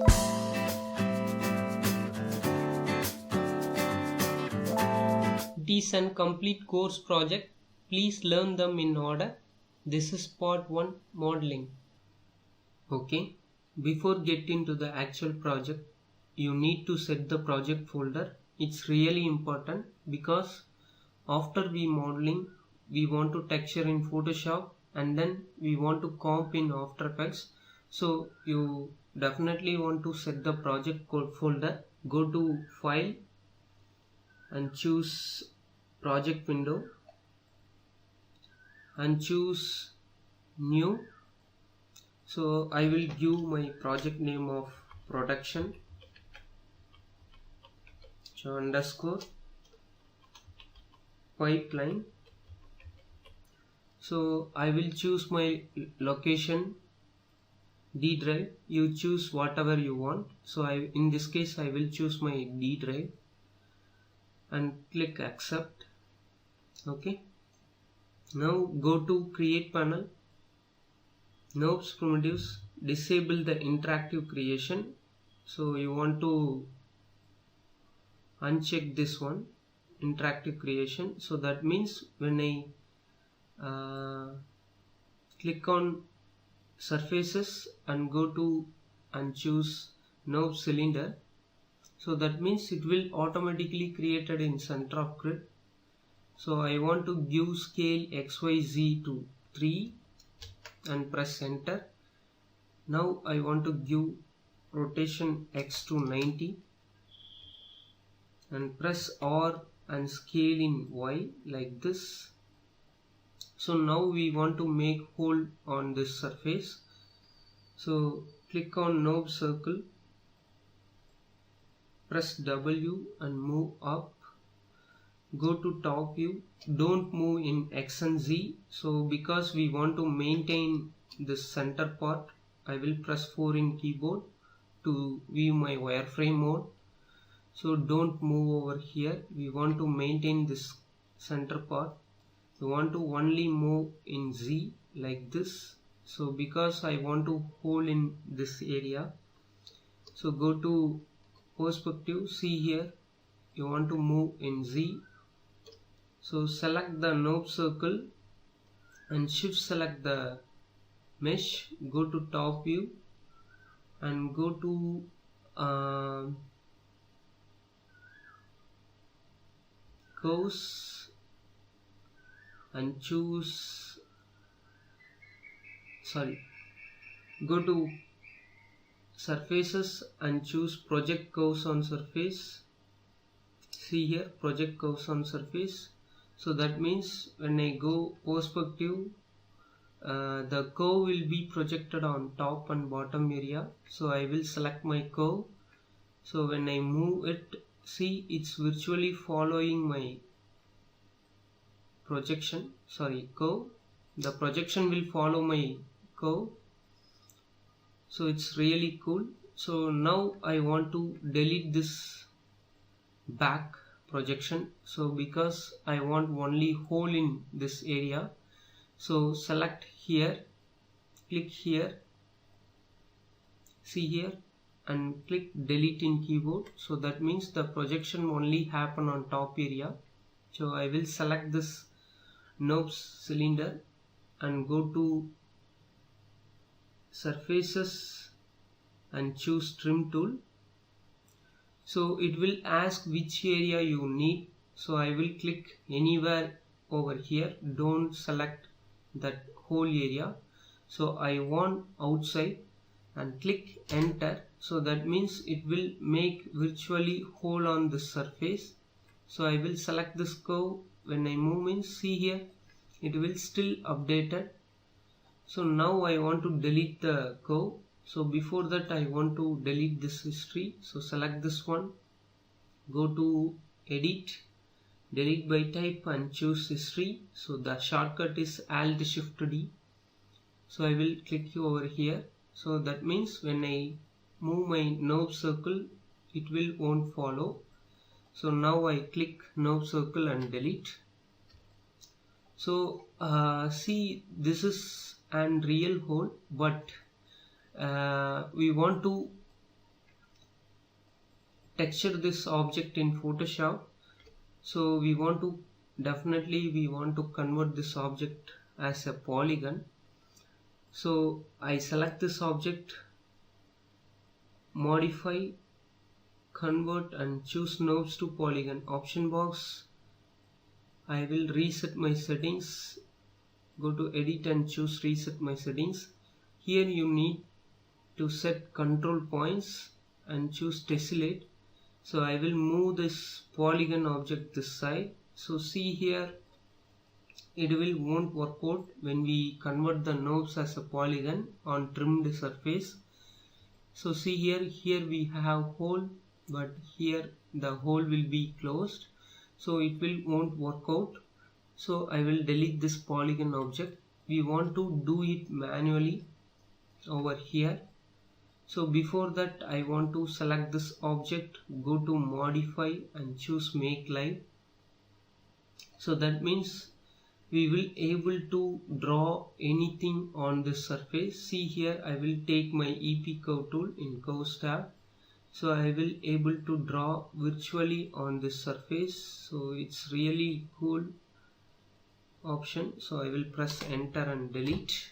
It is a complete course project. Please learn them in order. This is part 1, modeling. Okay, before get into the actual project, you need to set the project folder. It's really important because after we modeling, we want to texture in Photoshop and then we want to comp in After Effects. So you definitely want to set the project folder. Go to File and choose Project window and choose New. So I will give my project name of production underscore pipeline. So I will choose my location D drive. You choose whatever you want. So in this case I will choose my D drive and click accept. Okay, now go to create panel, knobs primitives, disable the interactive creation. So you want to uncheck this one, interactive creation. So that means when I click on surfaces and go to and choose knob cylinder, so that means it will automatically created in center of grid. So I want to give scale XYZ to 3 and press enter. Now I want to give rotation X to 90 and press R and scale in Y like this. So now we want to make hole on this surface. So click on knob circle, press W and move up. Go to top view, don't move in X and Z. So because we want to maintain this center part, I will press 4 in keyboard to view my wireframe mode. So don't move over here. We want to maintain this center part. We want to only move in Z like this. So because I want to hold in this area, so go to perspective, see here, you want to move in Z. So select the knob circle and shift select the mesh, go to top view and go to curves and choose, go to surfaces and choose project curves on surface. See here, project curves on surface. So that means when I go perspective, the curve will be projected on top and bottom area. So I will select my curve. So when I move it, see, it's virtually following my projection, curve. The projection will follow my curve. So it's really cool. So now I want to delete this back projection. So because I want only hole in this area, so select here, click here, see here and click delete in keyboard. So that means the projection only happen on top area. So I will select this knob cylinder and go to surfaces and choose trim tool. So it will ask which area you need. So I will click anywhere over here. Don't select that whole area. So I want outside and click enter. So that means it will make virtually hole on the surface. So I will select this curve. When I move in, see here, it will still updated. So now I want to delete the curve. So before that I want to delete this history. So select this one, go to edit, delete by type and choose history. So the shortcut is Alt Shift D. So I will click over here. So that means when I move my knob circle, it will won't follow. So now I click knob circle and delete. So see, this is an real hole, but we want to texture this object in Photoshop. So we want to convert this object as a polygon. So I select this object, modify, convert, and choose knobs to polygon. Option box, I will reset my settings. Go to edit and choose reset my settings. Here you need to set control points and choose tessellate. So I will move this polygon object this side. So see here, it won't work out when we convert the knobs as a polygon on trimmed surface. So see here we have hole, but here the hole will be closed, so it won't work out. So I will delete this polygon object. We want to do it manually over here. So before that, I want to select this object, go to modify and choose make live. So that means we will able to draw anything on this surface. See here, I will take my EP curve tool in curves tab. So I will able to draw virtually on this surface. So it's really cool option. So I will press enter and delete.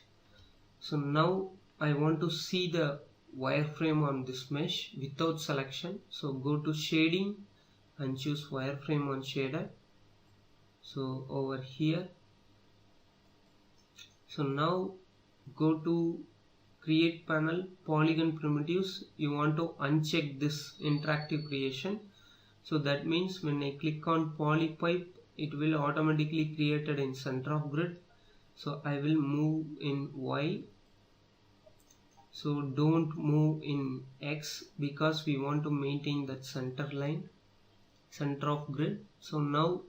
So now I want to see the wireframe on this mesh without selection. So go to shading and choose wireframe on shader. So over here. So now go to create panel, polygon primitives. You want to uncheck this interactive creation. So that means when I click on polypipe, it will automatically created in center of grid. So I will move in Y. So don't move in X because we want to maintain that center line, center of grid. So now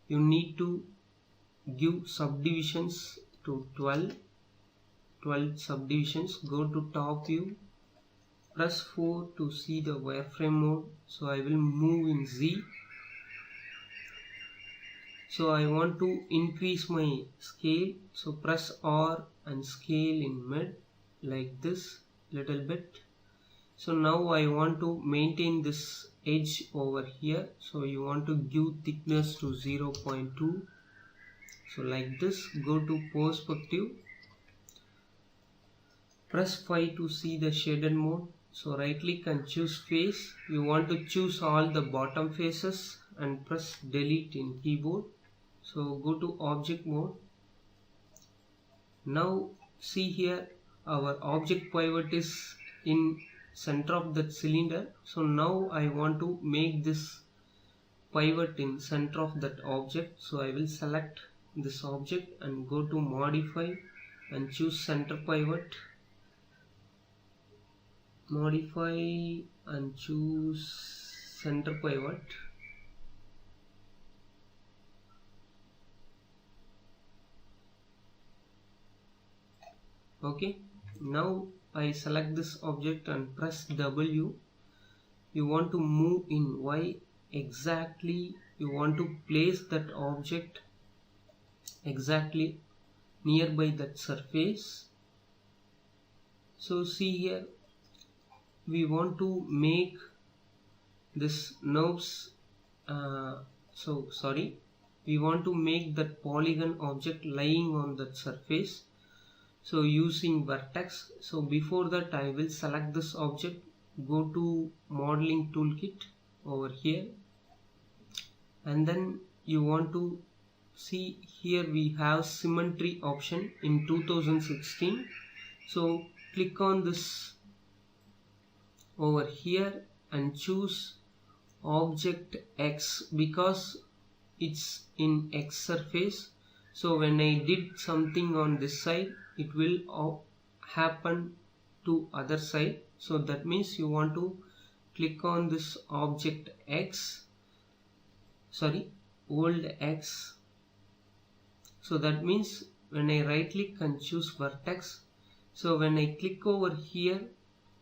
you need to give subdivisions to 12 subdivisions. Go to top view, press 4 to see the wireframe mode. So I will move in Z. So I want to increase my scale. So press R and scale in mid like this little bit. So now I want to maintain this edge over here. So you want to give thickness to 0.2. So like this. Go to perspective, press 5 to see the shaded mode. So right click and choose face. You want to choose all the bottom faces and press delete in keyboard. So go to object mode. Now see here, our object pivot is in center of that cylinder. So now I want to make this pivot in center of that object. So I will select this object and go to modify and choose center pivot. Modify and choose center pivot. Okay, now I select this object and press W. You want to move in Y exactly. You want to place that object exactly nearby that surface. So see here, we want to make this knobs. We want to make that polygon object lying on that surface. So using vertex. So before that, I will select this object, go to modeling toolkit over here, and then you want to see here we have symmetry option in 2016. So click on this over here and choose object X because it's in X surface. So when I did something on this side, it will happen to other side. So that means you want to click on this object X, old X. So that means when I right click and choose vertex, so when I click over here,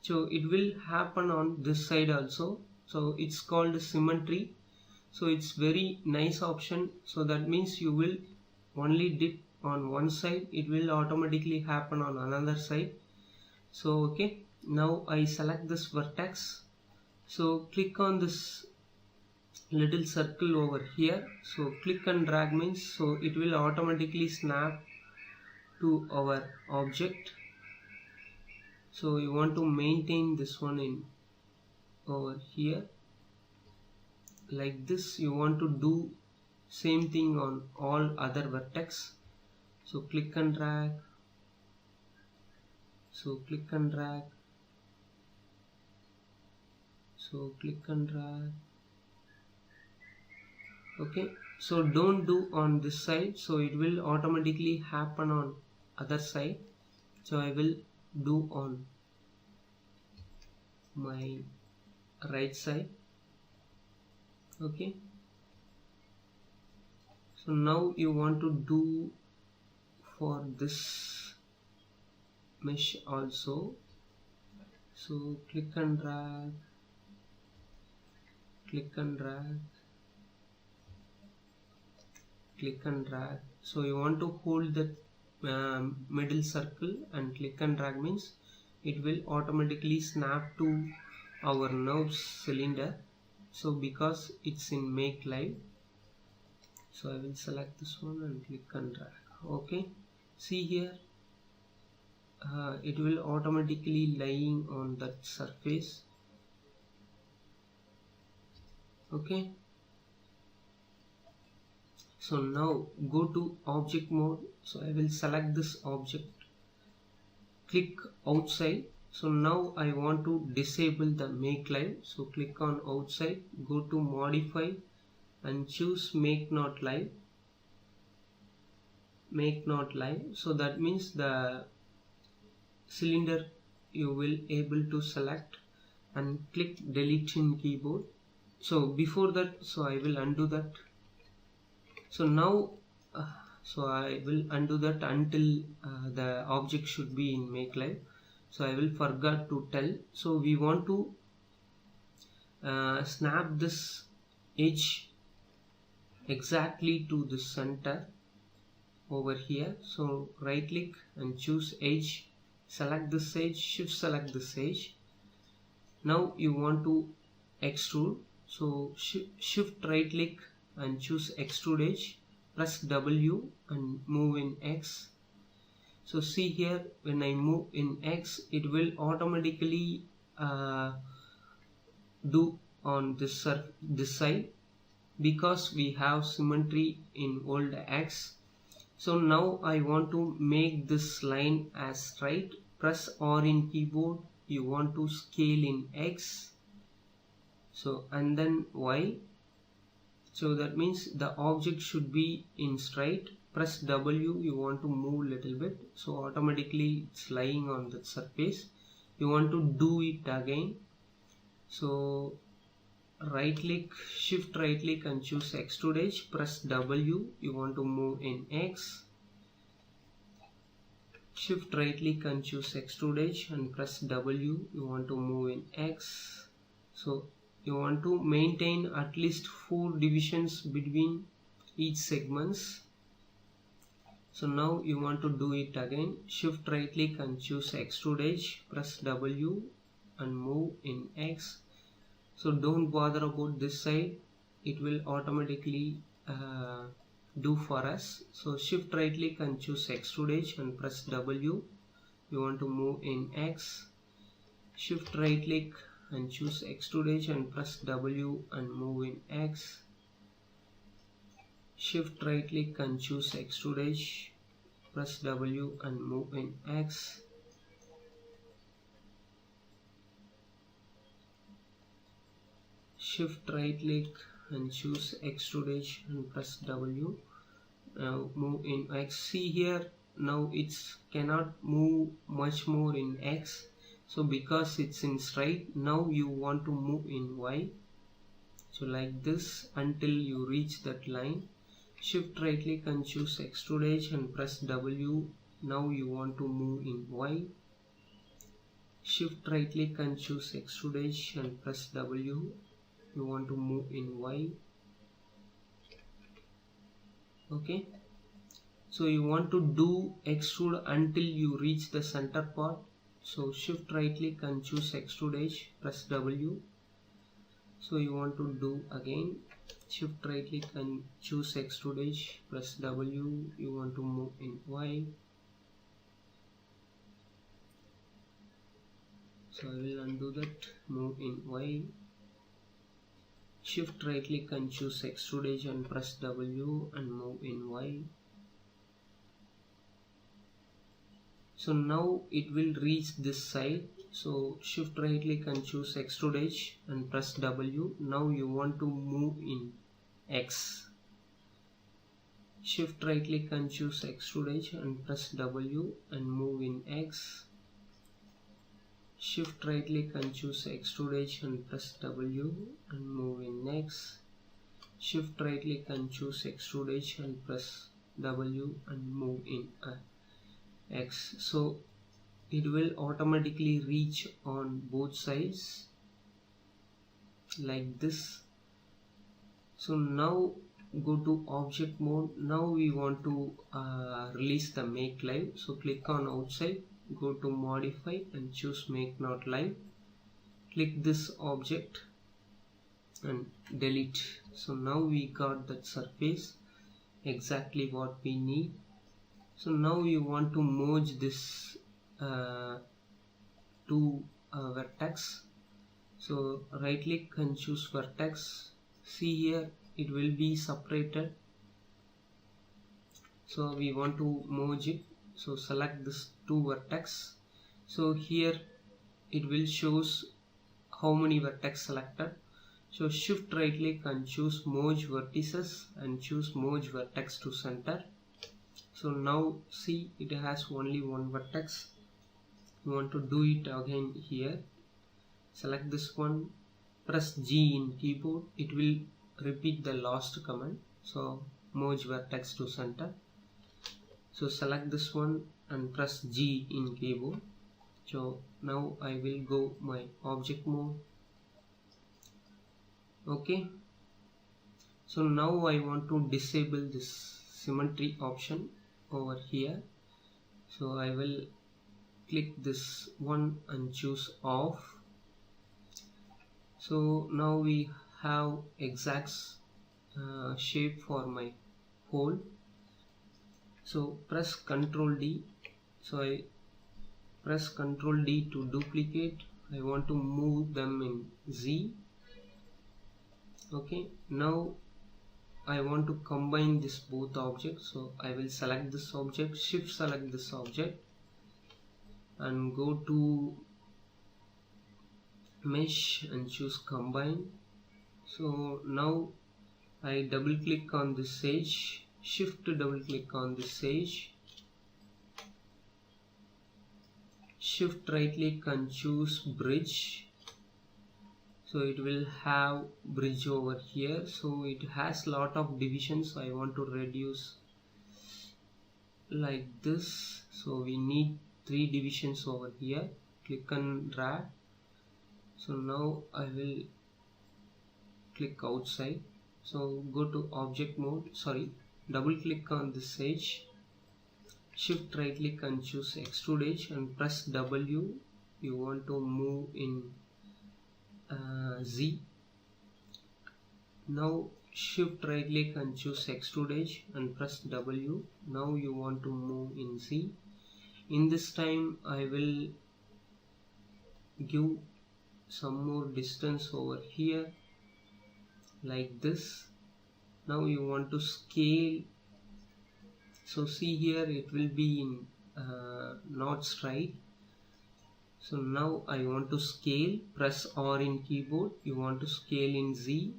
so it will happen on this side also. So it's called symmetry. So it's very nice option. So that means you will only dip on one side, it will automatically happen on another side. So okay, now I select this vertex. So click on this little circle over here, so click and drag means, so it will automatically snap to our object. So you want to maintain this one in over here like this. You want to do same thing on all other vertex. So click and drag, so click and drag, so click and drag. Okay, so don't do on this side, so it will automatically happen on other side. So I will do on my right side. Okay, so now you want to do for this mesh also. So click and drag, click and drag, click and drag. So you want to hold the middle circle and click and drag means it will automatically snap to our node cylinder. So because it's in make live, so I will select this one and click and drag. Okay, see here, it will automatically lying on that surface. Okay, so now go to object mode. So I will select this object, click outside. So now I want to disable the make live. So click on outside, go to modify and choose make not live. Make not live. So that means the cylinder you will able to select and click delete in keyboard. So before that, so I will undo that. So now so I will undo that until the object should be in make live. So I will forget to tell. So we want to snap this edge exactly to the center over here. So right click and choose edge, select this edge, shift select this edge. Now you want to extrude. So shift right click and choose extrude edge, press W and move in X. So see here, when I move in X, it will automatically do on this side because we have symmetry in old X. So now I want to make this line as straight. Press R in keyboard. You want to scale in X. So and then Y. So that means the object should be in straight. Press W, you want to move little bit. So automatically it's lying on the surface. You want to do it again. So right click, shift right click and choose extrude edge. Press W, you want to move in X. Shift right click and choose extrude edge and press W, you want to move in X. So you want to maintain at least 4 divisions between each segments. So now you want to do it again. Shift right click and choose extrude edge, press W and move in X. So don't bother about this side, it will automatically do for us. So shift right click and choose extrude edge and press W, you want to move in X. Shift right click and choose extrude edge and press W and move in X. Shift right click and choose extrude edge, press W and move in X. Shift right click and choose extrude edge and press W. Now move in X. See here, now it's cannot move much more in X. So because it's in straight, now you want to move in Y. So like this until you reach that line. Shift right click and choose extrude edge and press W. Now you want to move in Y. Shift right click and choose extrude edge and press W. You want to move in Y. Okay. So you want to do extrude until you reach the center part. So shift right click and choose extrude edge, press W. So you want to do again, shift right click and choose extrude edge, press W, you want to move in Y. So I will undo that, move in Y. Shift right click and choose extrude edge and press W and move in Y. So now it will reach this side. So shift right click and choose extrude edge and press W. Now you want to move in X. Shift right click and choose extrude edge and press W and move in X. Shift right click and choose extrude edge and press W and move in X. Shift right click and choose extrude edge and press W and move in X. So it will automatically reach on both sides like this. So now go to object mode. Now we want to release the make live. So click on outside, go to modify and choose make not live. Click this object and delete. So now we got that surface, exactly what we need. So now you want to merge this two vertex. So right click and choose vertex. See here it will be separated. So we want to merge it. So select this two vertex. So here it will shows how many vertex selected. So shift right click and choose merge vertices and choose merge vertex to center. So now see it has only one vertex. You want to do it again here. Select this one, press G in keyboard. It will repeat the last command. So merge vertex to center. So select this one and press G in keyboard. So now I will go my object mode. Okay. So now I want to disable this symmetry option over here. So I will click this one and choose off. So now we have exact shape for my hole. So press Ctrl D. So I press Ctrl D to duplicate. I want to move them in Z. Okay, now I want to combine this both objects. So I will select this object, shift select this object and go to mesh and choose combine. So now I double click on this edge, shift to double click on this edge, shift right click and choose bridge. So it will have bridge over here. So it has lot of divisions. So I want to reduce like this. So we need 3 divisions over here. Click and drag. So now I will click outside. So go to object mode, double click on this edge, shift right click and choose extrude edge and press W. You want to move in Z. Now shift right click and choose extrude edge and press W. Now you want to move in Z. In this time I will give some more distance over here like this. Now you want to scale. So see here it will be in not straight. So now I want to scale, press R in keyboard. You want to scale in Z.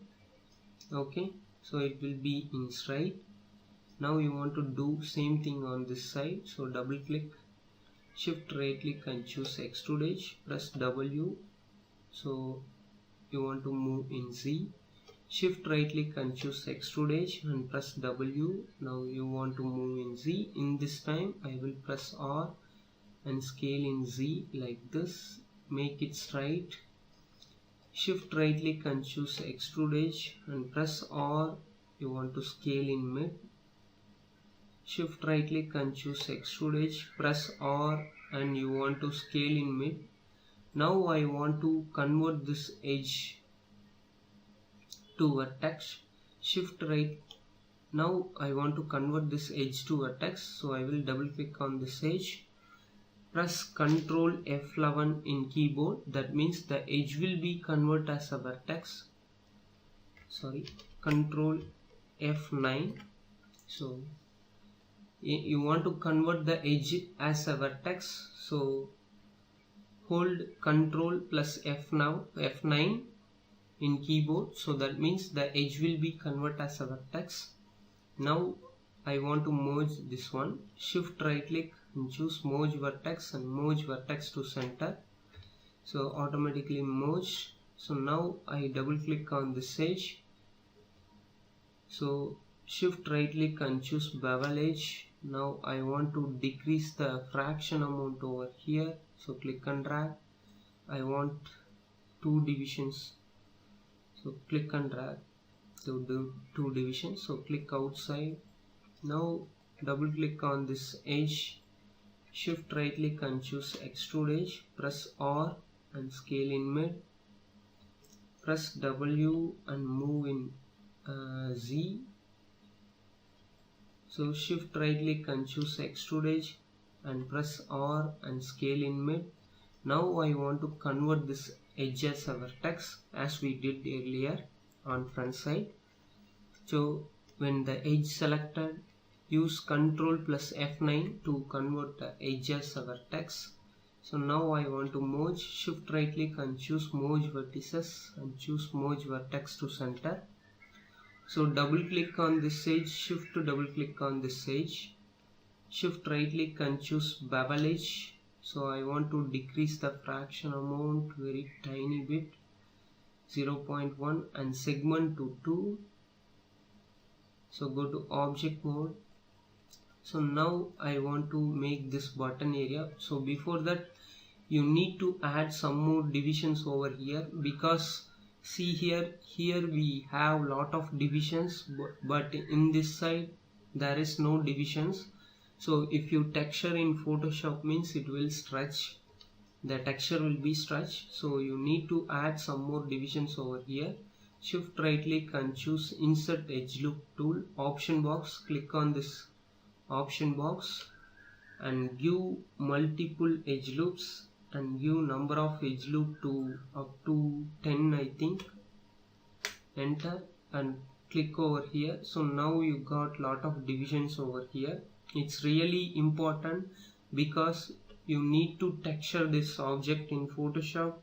Okay, so it will be in straight. Now you want to do same thing on this side. So double click, shift right click and choose extrude edge, press W. So you want to move in Z. Shift right click and choose extrude edge and press W. Now you want to move in Z. In this time I will press R and scale in Z like this. Make it straight. Shift right click and choose extrude edge and press R. You want to scale in mid. Shift right click and choose extrude edge, press R and you want to scale in mid. Now I want to convert this edge to vertex, shift right. Now I want to convert this edge to vertex, so I will double click on this edge, press Ctrl F11 in keyboard. That means the edge will be converted as a vertex. Sorry, Ctrl F9. So you want to convert the edge as a vertex, so hold Ctrl plus F9 in keyboard. So that means the edge will be converted as a vertex. Now I want to merge this one, shift right click and choose merge vertex and merge vertex to center. So automatically merged. So now I double click on this edge. So shift right click and choose bevel edge. Now I want to decrease the fraction amount over here. So click and drag. I want 2 divisions. So click and drag to do 2 divisions. So click outside. Now double click on this edge, shift right click and choose extrude edge, press R and scale in mid, press W and move in Z. So shift right click and choose extrude edge and press R and scale in mid. Now I want to convert this edge as a vertex as we did earlier on front side. So when the edge selected, use Ctrl plus F9 to convert the edge as a vertex. So now I want to merge, shift right click and choose merge vertices and choose merge vertex to center. So double click on this edge, shift to double click on this edge, shift right click and choose bevel edge. So I want to decrease the fraction amount very tiny bit, 0.1, and segment to 2. So go to object mode. So now I want to make this button area. So before that you need to add some more divisions over here, because see here we have lot of divisions, but in this side there is no divisions. So if you texture in Photoshop means it will stretch, the texture will be stretched. So you need to add some more divisions over here. Shift right click and choose insert edge loop tool, option box, click on this option box and give multiple edge loops and give number of edge loop to up to 10 I think, enter and click over here. So now you got lot of divisions over here. It's really important because you need to texture this object in Photoshop.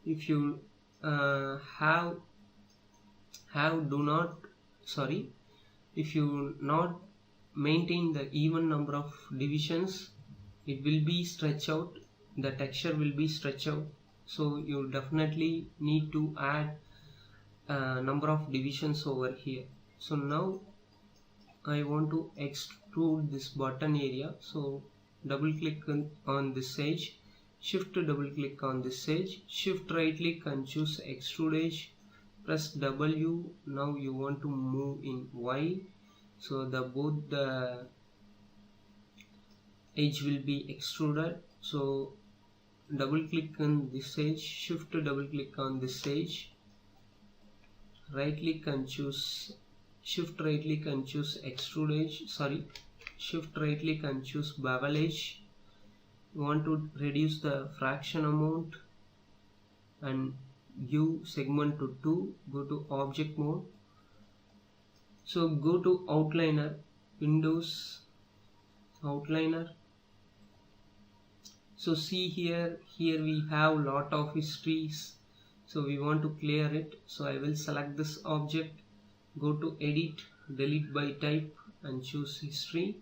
If you if you not maintain the even number of divisions, it will be stretched out, the texture will be stretched out. So you definitely need to add number of divisions over here. So now I want to extrude this button area. So double click on this edge, shift to double click on this edge, shift right click and choose extrude edge, press W. Now you want to move in Y, so both the edge will be extruded. So double click on this edge, shift to double click on this edge, right click and choose, shift right click and choose extrude edge, shift right click and choose bevel edge. You want to reduce the fraction amount and give segment to 2, go to object mode. So go to outliner, Windows, outliner. So see here we have lot of histories, so we want to clear it. So I will select this object, go to edit, delete by type and choose history.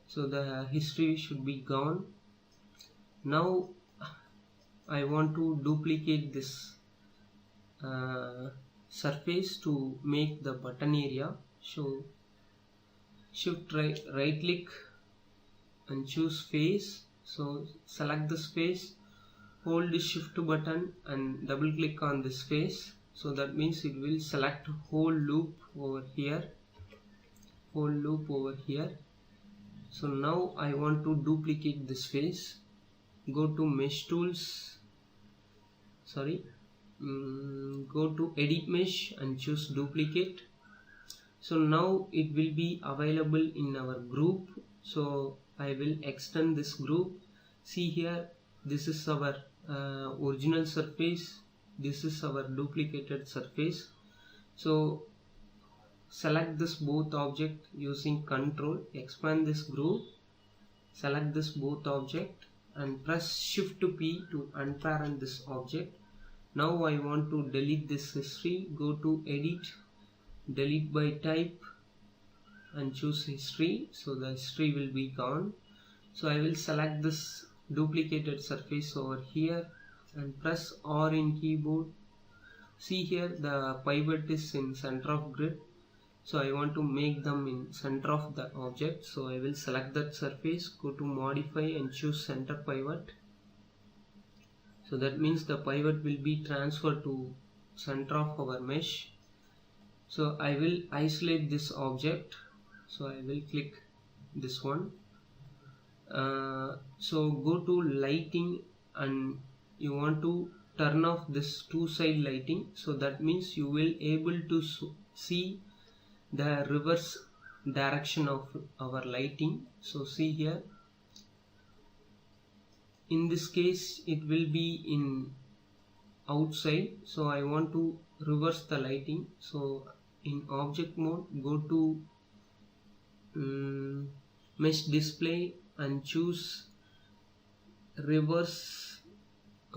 So the history should be gone. Now I want to duplicate this surface to make the button area. So shift right click and choose face. So select this face, hold the shift button and double click on this face. So that means it will select whole loop over here, So now I want to duplicate this face, go to mesh tools, go to edit mesh and choose duplicate. So now it will be available in our group. So I will extend this group. See here, this is our original surface, this is our duplicated surface. So select this both object using control, expand this group, select this both object and press shift P to unparent this object. Now I want to delete this history. Go to edit, delete by type and choose history. So the history will be gone. So I will select this duplicated surface over here and press R in keyboard. See here, the pivot is in center of grid. So I want to make them in center of the object. So I will select that surface, go to modify and choose center pivot. So that means the pivot will be transferred to center of our mesh. So I will isolate this object. So I will click this one. So go to lighting and you want to turn off this two-side lighting. So that means you will able to see the reverse direction of our lighting. So see here, in this case it will be in outside. So I want to reverse the lighting. So in object mode, go to mesh display and choose reverse.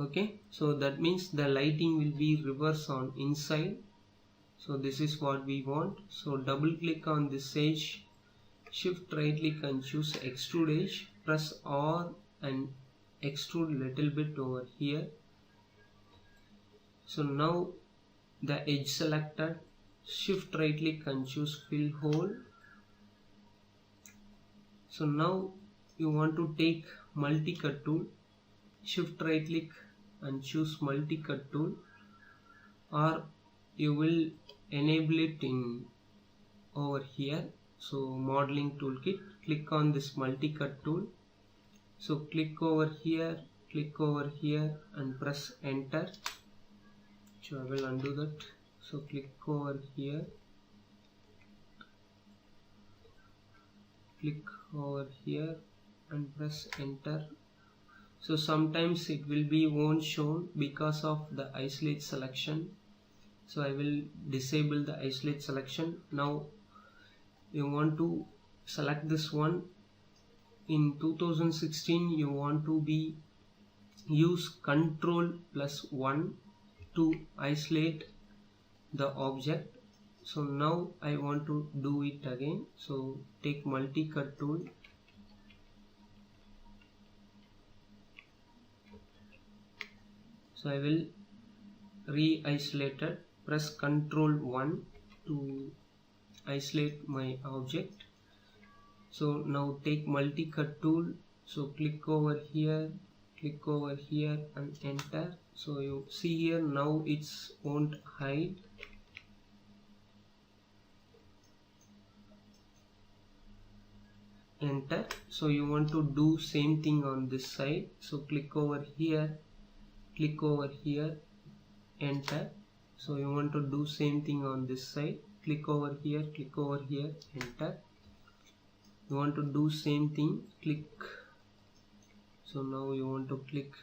Okay, so that means the lighting will be reverse on inside. So this is what we want. So double click on this edge, shift right click and choose extrude edge, press R and extrude little bit over here. So now the edge selected, shift right click and choose fill hole. So now you want to take multi-cut tool, shift right click and choose multi-cut tool, or you will enable it in over here. So modeling toolkit, click on this multi-cut tool. So click over here and press enter. So I will undo that. So click over here, click over here and press enter. So sometimes it will be won't shown because of the isolate selection. So I will disable the isolate selection. Now you want to select this one. In 2016 you want to be use Ctrl plus 1 to isolate the object. So now I want to do it again. So take multi-cut tool, so I will re-isolate it, press Ctrl 1 to isolate my object. So now take multi-cut tool, so click over here and enter. So you see here, now it's won't hide. Enter. So you want to do same thing on this side. So click over here, enter. So you want to do same thing on this side. Click over here, enter. You want to do same thing, click. So now you want to click,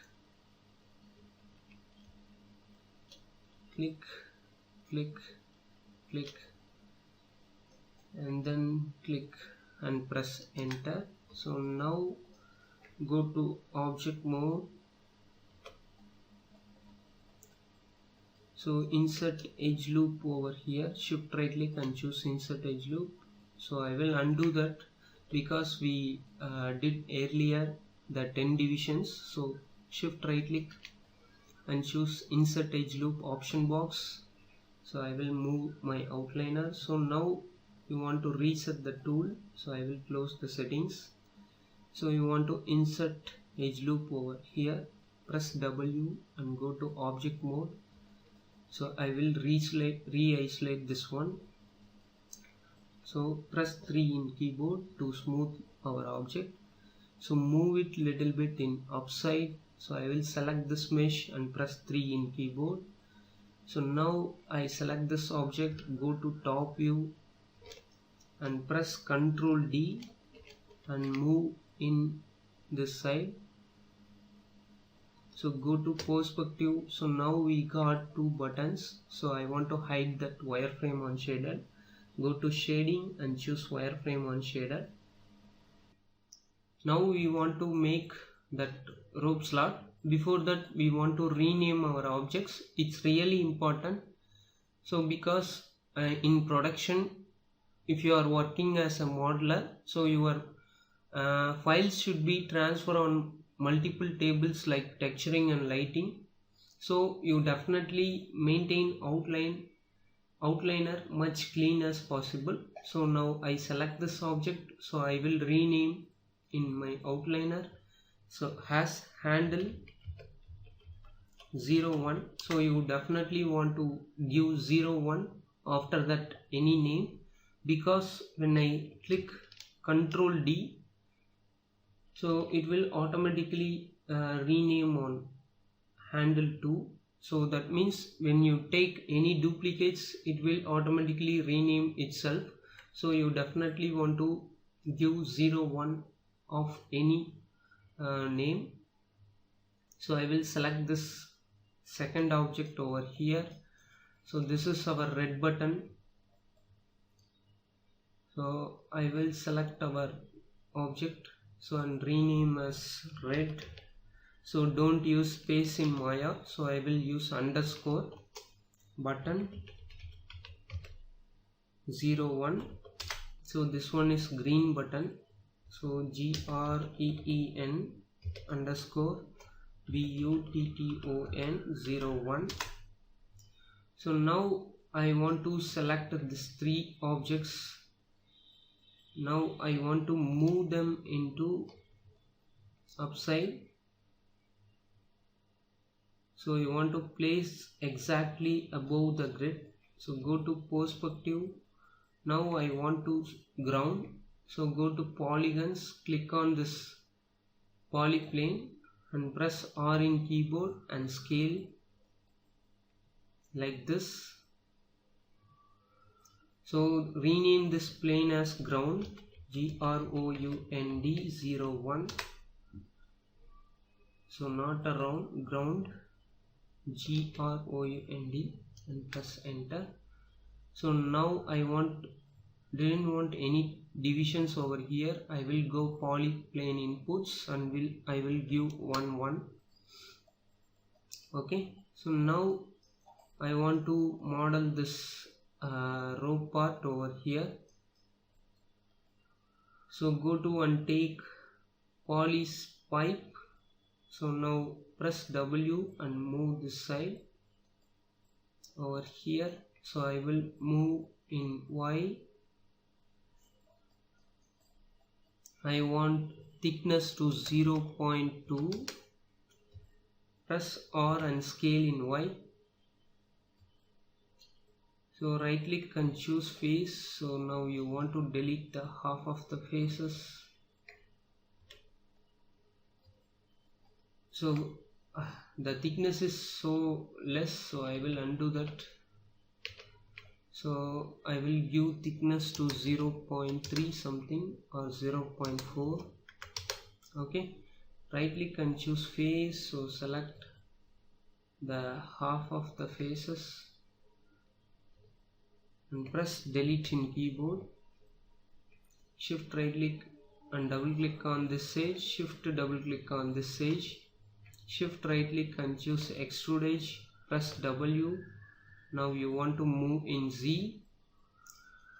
and then click and press enter. So now go to object mode. So insert edge loop over here, shift right click and choose insert edge loop. So I will undo that because we did earlier the 10 divisions. So shift right click and choose insert edge loop option box. So I will move my outliner. So now you want to reset the tool. So I will close the settings. So you want to insert edge loop over here, press W and go to object mode. So I will re-isolate this one. So press 3 in keyboard to smooth our object. So move it little bit in upside. So I will select this mesh and press 3 in keyboard. So now I select this object, go to top view and press Ctrl D and move in this side. So go to perspective. So now we got two buttons. So I want to hide that wireframe on shader. Go to shading and choose wireframe on shader. Now we want to make that rope slot. Before that we want to rename our objects. It's really important. So because in production, if you are working as a modeler, so your files should be transferred on multiple tables like texturing and lighting. So you definitely maintain outliner much clean as possible. So now I select this object, so I will rename in my outliner, so has handle 01. So you definitely want to give 01 after that any name, because when I click Ctrl D, so it will automatically rename on handle 2. So that means when you take any duplicates, it will automatically rename itself. So you definitely want to give 01 of any name. So I will select this second object over here. So this is our red button. So I will select our object, so and rename as red. So don't use space in Maya, so I will use underscore button 01. So this one is green button, so green underscore button 01. So now I want to select these three objects. Now I want to move them into upside. So you want to place exactly above the grid. So go to perspective. Now I want to ground. So go to polygons, click on this polyplane and press R in keyboard and scale like this. So rename this plane as ground, ground 01. So not around, ground, ground, and press enter. So now I didn't want any divisions over here. I will go polyplane inputs and I will give 1 1. Okay, so now I want to model this rope part over here. So go to and take poly's pipe. So now press W and move this side over here. So I will move in Y. I want thickness to 0.2. Press R and scale in Y. So right click and choose face. So now you want to delete the half of the faces. So the thickness is so less, so I will undo that. So I will give thickness to 0.3 something or 0.4. Okay, right click and choose face. So select the half of the faces and press delete in keyboard. Shift right click and double click on this edge. Shift double click on this edge. Shift right click and choose extrude edge. Press W. Now you want to move in Z.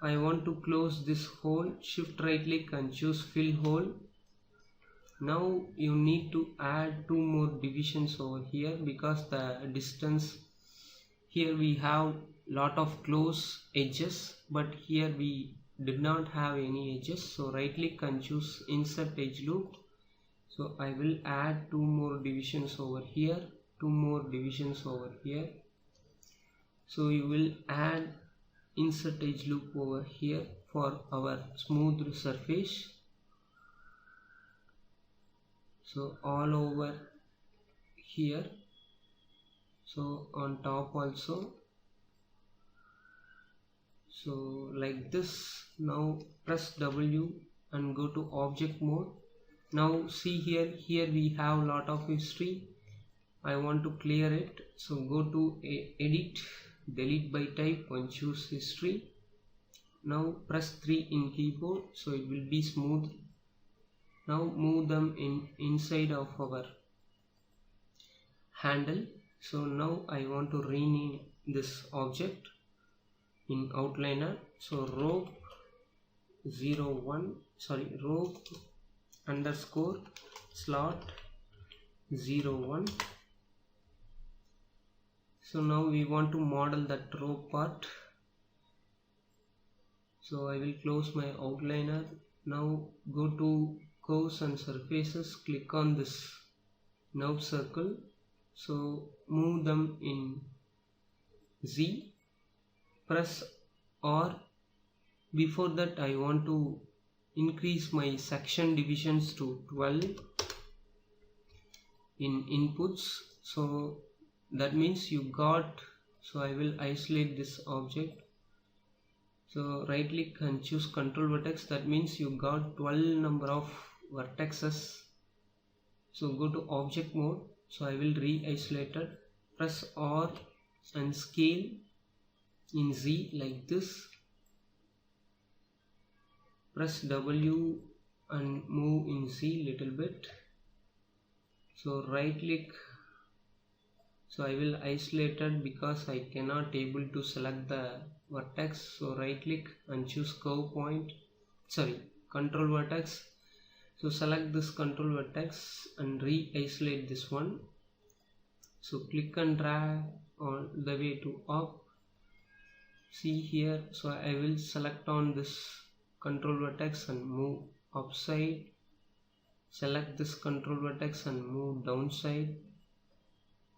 I want to close this hole. Shift right click and choose fill hole. Now you need to add 2 more divisions over here, because the distance here we have lot of close edges, but here we did not have any edges. So right click and choose insert edge loop. So I will add 2 more divisions over here, 2 more divisions over here. So you will add insert edge loop over here for our smooth surface. So all over here. So on top also, so like this. Now press W and go to object mode. Now see here we have lot of history. I want to clear it, so go to edit, delete by type and choose history. Now press 3 in keyboard, so it will be smooth. Now move them inside of our handle. So now I want to rename this object in outliner. So rope rope underscore slot 01. So now we want to model that rope part. So I will close my outliner. Now go to curves and surfaces, click on this nerve circle. So move them in Z, press R. Before that I want to increase my section divisions to 12 in inputs. So that means you got, so I will isolate this object. So right click and choose control vertex. That means you got 12 number of vertexes. So go to object mode. So I will re-isolate it. Press R and scale in Z like this. Press W and move in Z little bit. So right click. So I will isolate it because I cannot able to select the vertex. So right click and choose curve point, control vertex. So select this control vertex and re-isolate this one. So click and drag all the way to up. See here, so I will select on this control vertex and move upside. Select this control vertex and move downside.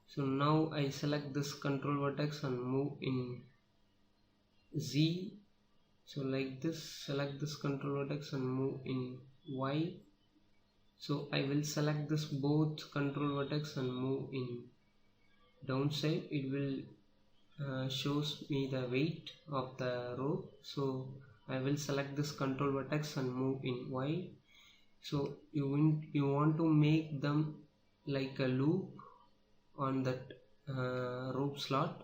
So now I select this control vertex and move in Z. So like this, select this control vertex and move in Y. So I will select this both control vertex and move in downside. It will shows me the weight of the rope. So I will select this control vertex and move in Y. So you want to make them like a loop on that rope slot.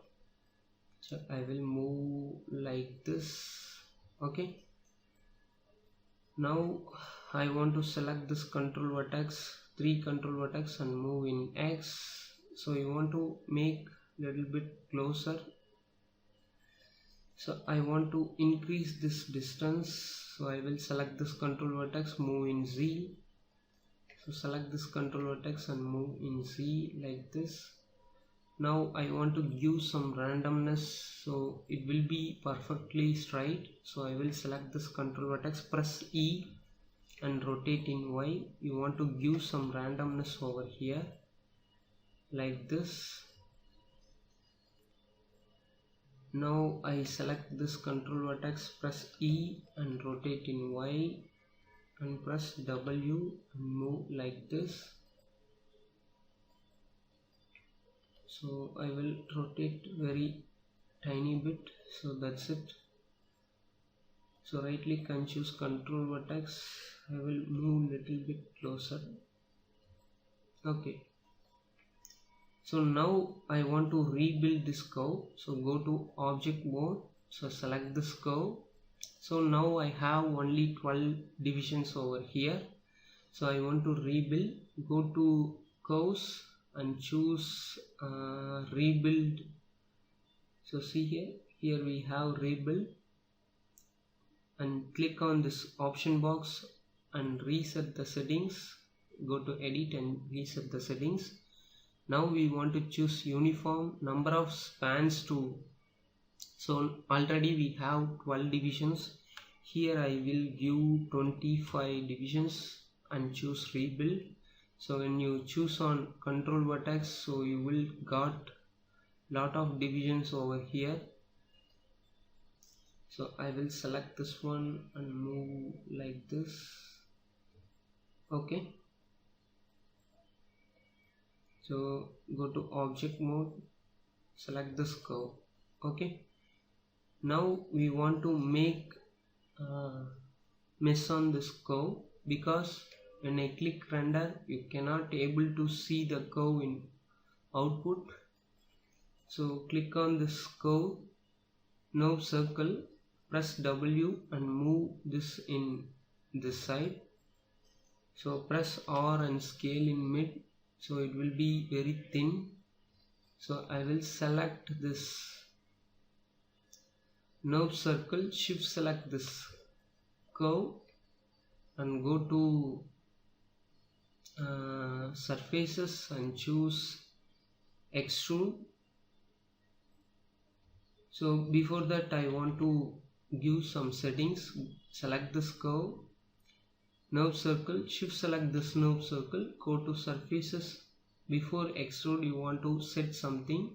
So I will move like this. Okay, now I want to select this control vertex, 3 control vertex, and move in X. So you want to make little bit closer. So I want to increase this distance. So I will select this control vertex, move in Z. So select this control vertex and move in Z like this. Now I want to give some randomness, so it will be perfectly straight. So I will select this control vertex, press E and rotate in Y. You want to give some randomness over here like this. Now I select this control vertex, press E and rotate in Y and press W and move like this. So I will rotate very tiny bit. So that's it. So right click and choose control vertex. I will move little bit closer. Okay. So now I want to rebuild this curve. So go to object mode. So select this curve. So now I have only 12 divisions over here. So I want to rebuild. Go to curves and choose rebuild. So see here we have rebuild, and click on this option box and reset the settings. Go to edit and reset the settings. Now we want to choose uniform number of spans to. So already we have 12 divisions. Here I will give 25 divisions and choose rebuild. So when you choose on control vertex, so you will got lot of divisions over here. So I will select this one and move like this. Okay, so go to object mode select this curve. Okay, now we want to make mesh on this curve, because when I click render you cannot able to see the curve in output. So click on this curve, now circle, press W and move this in this side. So press R and scale in mid, so it will be very thin. So I will select this nerve circle, shift select this curve and go to surfaces and choose extrude. So before that I want to give some settings. Select this curve, nerve circle, shift select this nerve circle, go to surfaces. Before extrude you want to set something,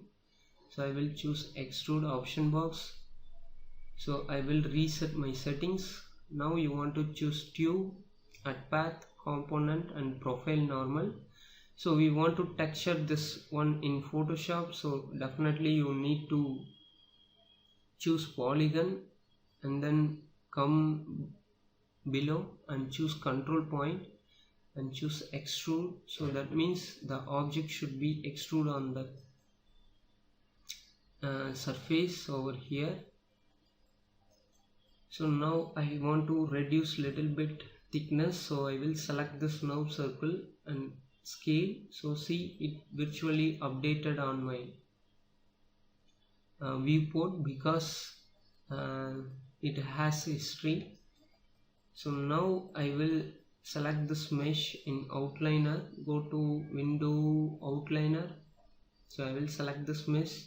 so I will choose extrude option box. So I will reset my settings. Now you want to choose tube, at path, component and profile normal. So we want to texture this one in Photoshop, so definitely you need to choose polygon and then come below and choose control point and choose extrude. So that means the object should be extrude on the surface over here. So now I want to reduce little bit thickness, so I will select this nerve circle and scale. So see, it virtually updated on my viewport, because it has history. So now I will select this mesh in outliner, go to window outliner. So I will select this mesh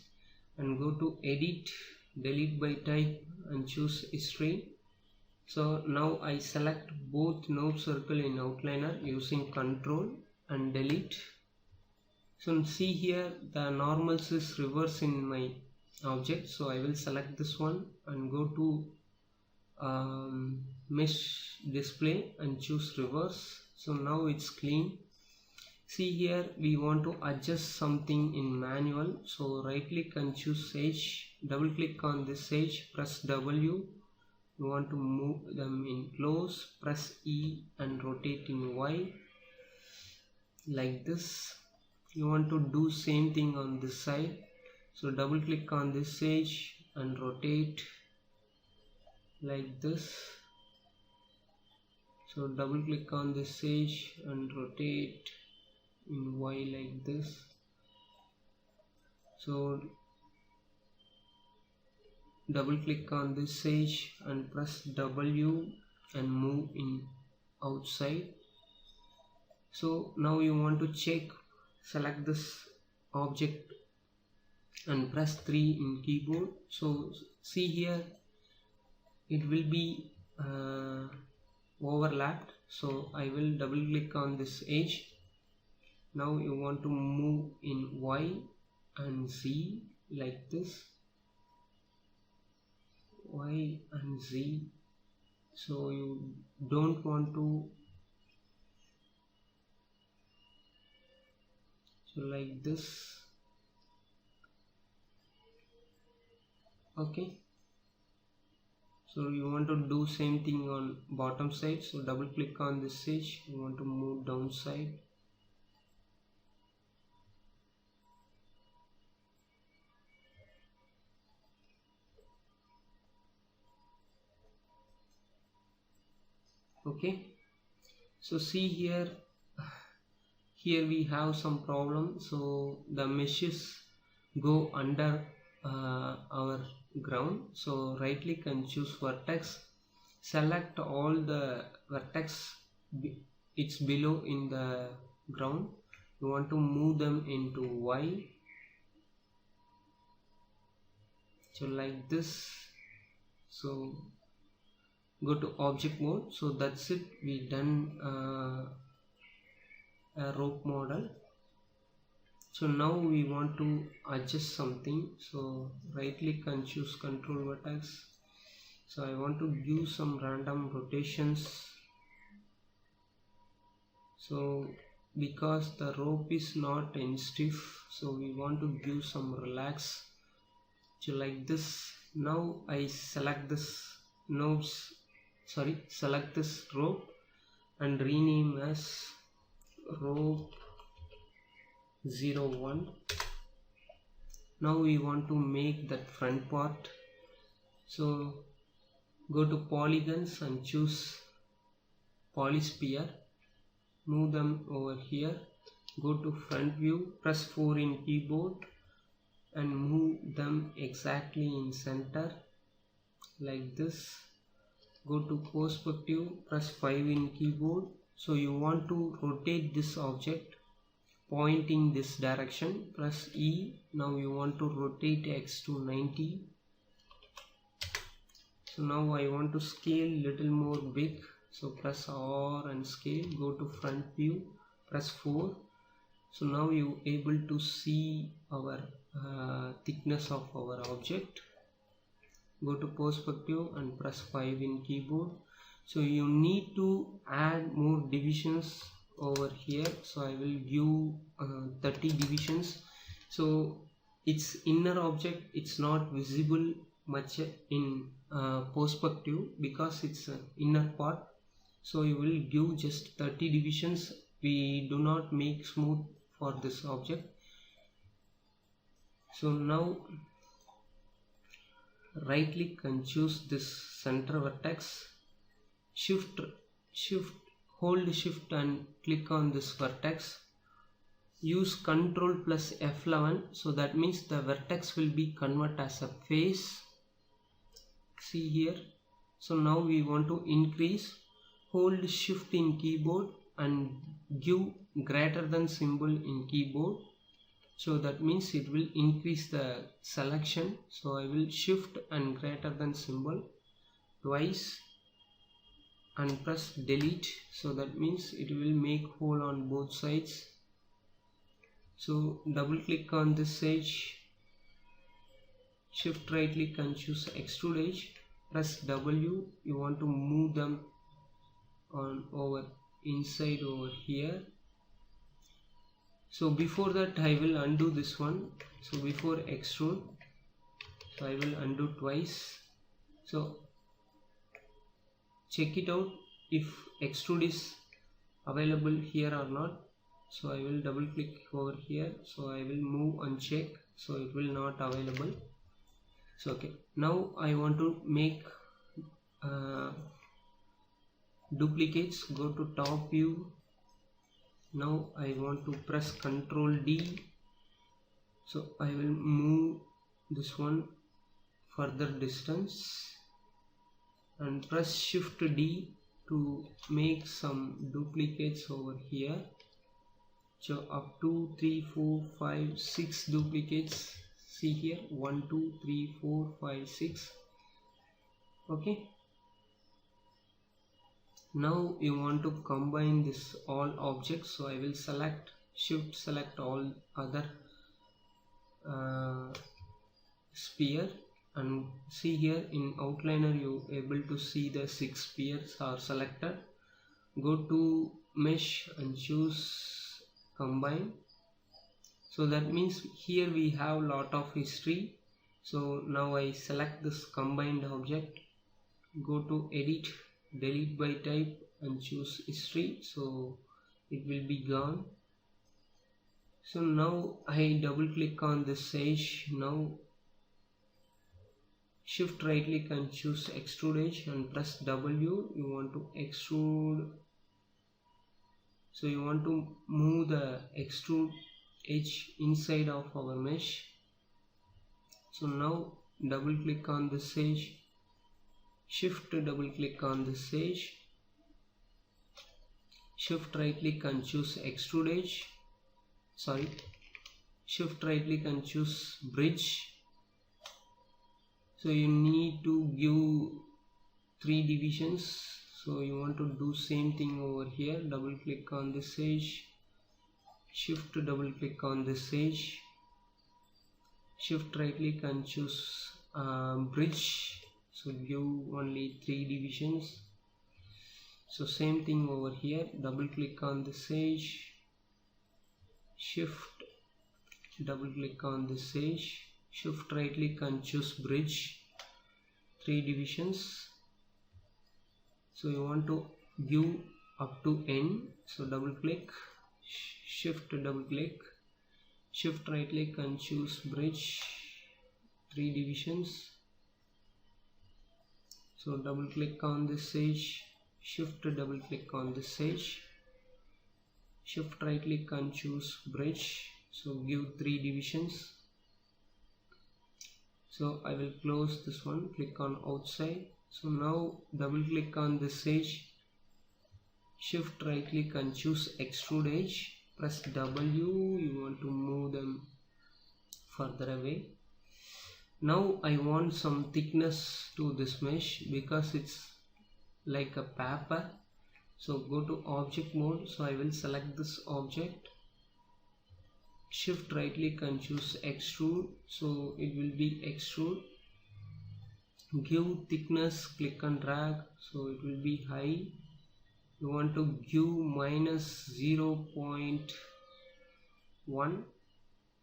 and go to edit, delete by type and choose history. So now I select both nerve circle in outliner using control and delete. So see here the normals is reverse in my object, so I will select this one and go to mesh display and choose reverse. So now it's clean. See here we want to adjust something in manual, so right click and choose edge, double click on this edge, press W. You want to move them in close, press E and rotate in Y like this. You want to do same thing on this side, so double click on this edge and rotate like this. So double click on this edge and rotate in Y like this. So double click on this edge and press W and move in outside. So now you want to check, select this object and press 3 in keyboard. So see here it will be overlapped, so I will double click on this edge. Now you want to move in Y and Z like this, Y and Z. So you don't want to, so like this. Okay, so you want to do same thing on bottom side, so double click on this edge, you want to move downside. Okay, so see here we have some problem. So the meshes go under our ground, so right click and choose vertex, select all the vertex it's below in the ground. You want to move them into Y, so like this. So go to object mode. So that's it, we done a rope model. So now we want to adjust something, so right click and choose control vertex. So I want to give some random rotations. So because the rope is not in stiff, so we want to give some relax. So like this. Now I select this select this rope and rename as rope 01. Now we want to make that front part, so go to polygons and choose polysphere, move them over here, go to front view, press 4 in keyboard and move them exactly in center like this. Go to perspective, press 5 in keyboard. So you want to rotate this object pointing this direction, press E. Now you want to rotate X to 90. So now I want to scale little more big, so press R and scale. Go to front view, press 4. So now you able to see our thickness of our object. Go to perspective and press 5 in keyboard. So you need to add more divisions over here, so I will give 30 divisions. So its inner object, it's not visible much in perspective because it's an inner part, so you will give just 30 divisions. We do not make smooth for this object. So now right click and choose this center vertex, hold shift and click on this vertex. Use Ctrl plus F11, so that means the vertex will be converted as a face. See here. So now we want to increase, hold shift in keyboard and give greater than symbol in keyboard. So that means it will increase the selection. So I will shift and greater than symbol twice and press delete. So that means it will make hole on both sides. So double click on this edge, shift right click and choose extrude edge, press W. You want to move them on over inside over here. So before that I will undo this one. So before extrude, so I will undo twice. So check it out if extrude is available here or not. So I will double click over here, so I will move and check, so it will not available. So okay, now I want to make duplicates. Go to top view. Now I want to press Ctrl D. So I will move this one further distance and press Shift D to make some duplicates over here. So up to 3, 4, 5, 6 duplicates. See here, 1, 2, 3, 4, 5, 6. Okay. Now you want to combine this all objects. So I will select Shift, select all other sphere, and see here in outliner you able to see the 6 spheres are selected. Go to mesh and choose combine. So that means here we have lot of history. So now I select this combined object, go to edit, delete by type and choose history, so it will be gone. So now I double click on this edge. Now shift right click and choose extrude edge and press W. You want to extrude, so you want to move the extrude edge inside of our mesh. So now double click on this edge, shift double click on this edge, shift right click and choose extrude edge, shift right click and choose bridge. So you need to give 3 divisions. So you want to do same thing over here. Double click on this edge, shift double click on this edge, shift right click and choose bridge. So give only 3 divisions. So same thing over here. Double click on this edge, shift double click on this edge, shift right click and choose bridge, 3 divisions. So you want to give up to n, so double click, shift double click, shift right click and choose bridge, 3 divisions. So double click on this edge, shift double click on this edge, shift right click and choose bridge, so give 3 divisions. So I will close this one, click on outside. So now double click on this edge, shift right click and choose extrude edge, press W, you want to move them further away. Now I want some thickness to this mesh because it's like a paper. So go to object mode, so I will select this object, shift right click and choose extrude, so it will be extrude, give thickness, click and drag, so it will be high. You want to give minus 0.1,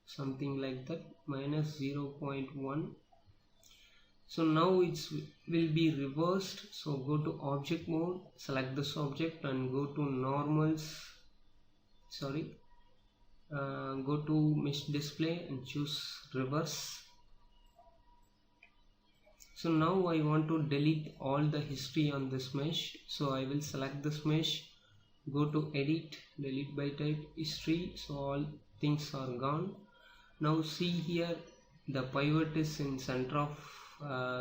something like that, minus 0.1. So now it will be reversed. So go to object mode, select this object and go to normals, go to mesh display and choose reverse. So now I want to delete all the history on this mesh, so I will select this mesh, go to edit, delete by type, history, so all things are gone. Now see here, the pivot is in center of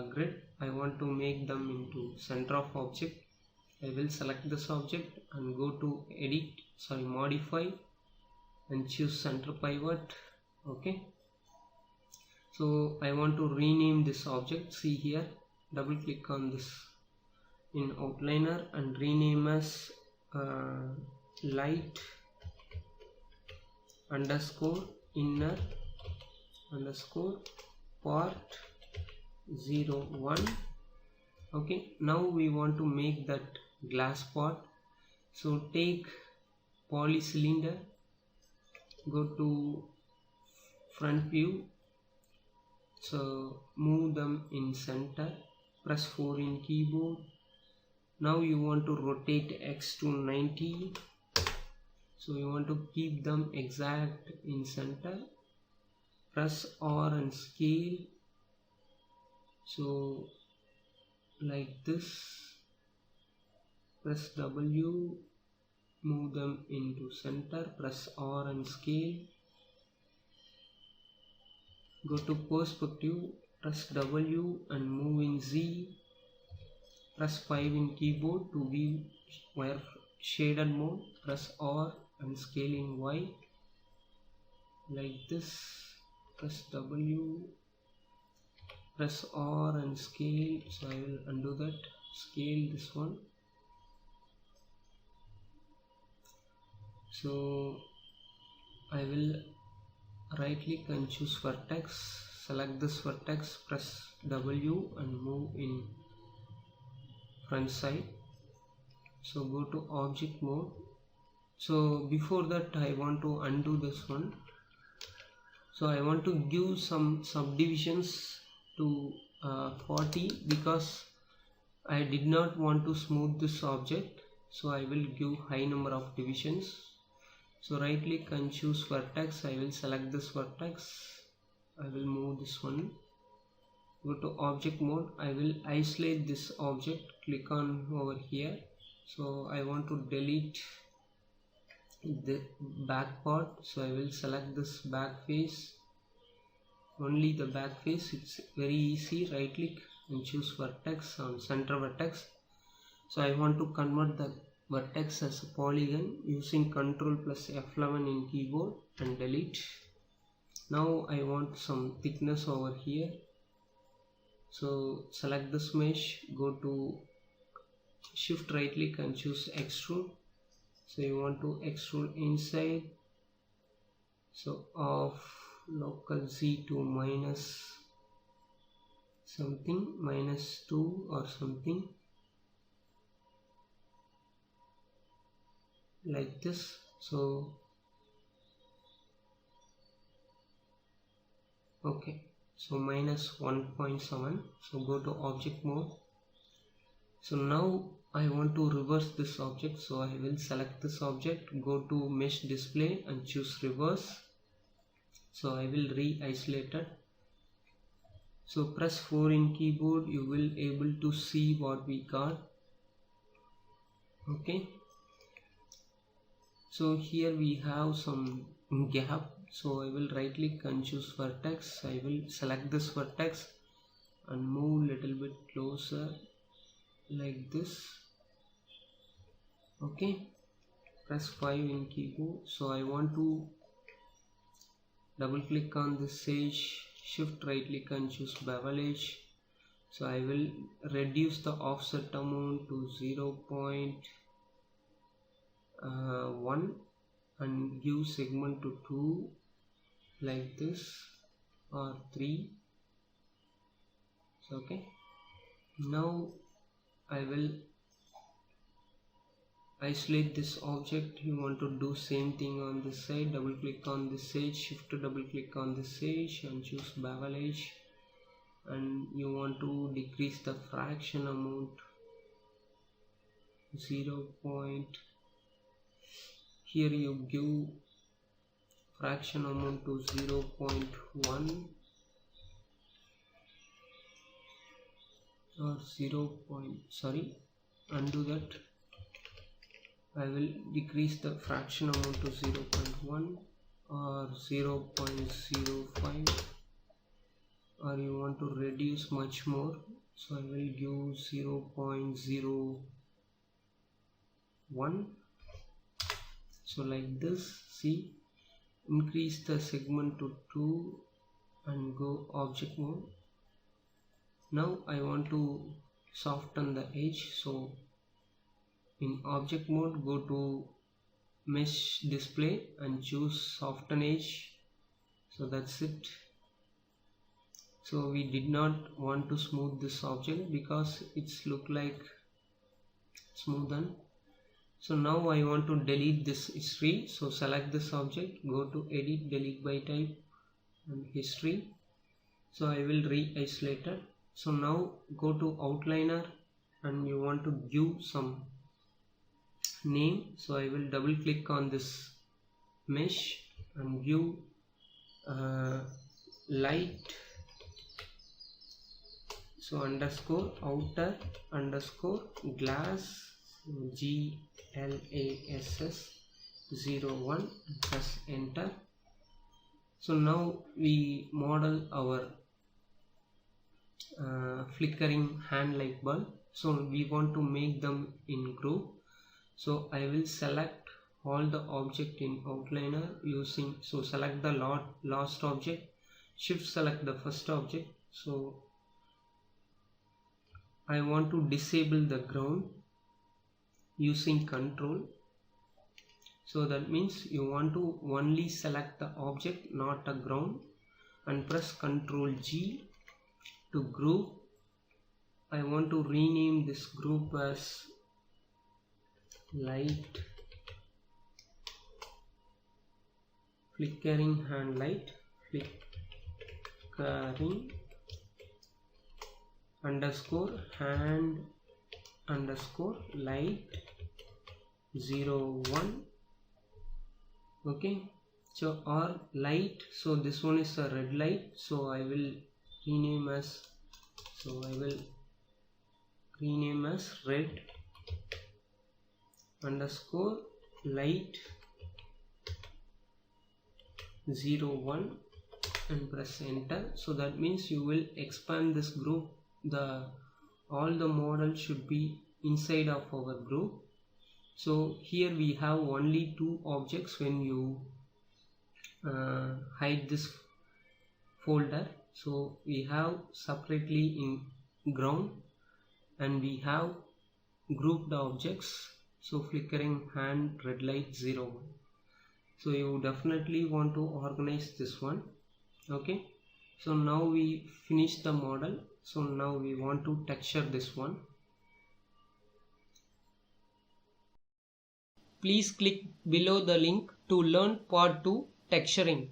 grid. I want to make them into center of object. I will select this object and go to edit, modify and choose center pivot. Okay. So I want to rename this object. See here, double click on this in outliner and rename as light underscore inner underscore part 01. Okay, now we want to make that glass part. So take poly cylinder, go to front view, so move them in center, press 4 in keyboard. Now you want to rotate X to 90, so you want to keep them exact in center, press R and scale, so like this, press W, move them into center, press R and scale, go to perspective, press W and move in Z, press 5 in keyboard to view wire shaded mode, press R and scale in Y, like this, press W, press R and scale, so I will undo that, scale this one. So I will right click and choose vertex, select this vertex, press W and move in front side. So go to object mode. So before that I want to undo this one. So I want to give some subdivisions to 40 because I did not want to smooth this object. So I will give high number of divisions. So right click and choose vertex. I will select this vertex. I will move this one. Go to object mode. I will isolate this object. Click on over here. So I want to delete the back part. So I will select this back face. Only the back face. It's very easy. Right click and choose vertex on center vertex. So I want to convert the vertex as a polygon using Ctrl plus F11 in keyboard and delete. Now I want some thickness over here. So select this mesh, go to shift right click and choose extrude. So you want to extrude inside. So of local Z to minus something, minus 2 or something. Like this. So Okay, so minus 1.7. So go to object mode. So now I want to reverse this object, so I will select this object, go to mesh display and choose reverse. So I will re-isolate it. So press 4 in keyboard, you will able to see what we got. Okay, so here we have some gap, so I will right click and choose vertex. I will select this vertex and move little bit closer like this. Okay, press 5 in keyboard. So I want to double click on this edge, shift right click and choose bevel edge. So I will reduce the offset amount to 0.1 and give segment to 2 like this, or 3. So okay, now I will isolate this object. You want to do same thing on this side, double click on this edge, shift to double click on this edge and choose bevel edge, and you want to decrease the fraction amount 0. Here you give fraction amount to 0.1 or 0. Sorry, undo that. I will decrease the fraction amount to 0.1 or 0.05, or you want to reduce much more, so I will give 0.01. So like this, see, increase the segment to 2 and go object mode. Now I want to soften the edge, so in object mode go to mesh display and choose soften edge. So that's it. So we did not want to smooth this object because it's look like smoothen. So now I want to delete this history, so select this object, go to edit, delete by type and history. So I will re-isolate it. So now go to outliner and you want to give some name. So I will double click on this mesh and give light, so underscore outer underscore glass GLASS 01, press enter. So now we model our flickering hand light bulb. So we want to make them in group. So I will select all the object in outliner using, so select the last object, shift select the first object. So I want to disable the ground using control. So that means you want to only select the object, not a ground, and press Ctrl G to group. I want to rename this group as light flickering hand light, flickering underscore hand underscore light 01. Okay, so or light, so this one is a red light, so I will rename as, so I will rename as red underscore light 01 and press enter. So that means you will expand this group, all the model should be inside of our group. So here we have only 2 objects when you hide this folder. So we have separately in ground and we have grouped objects. So flickering hand red light 01. So you definitely want to organize this one. Okay, so now we finish the model. So now we want to texture this one. Please click below the link to learn part 2 texturing.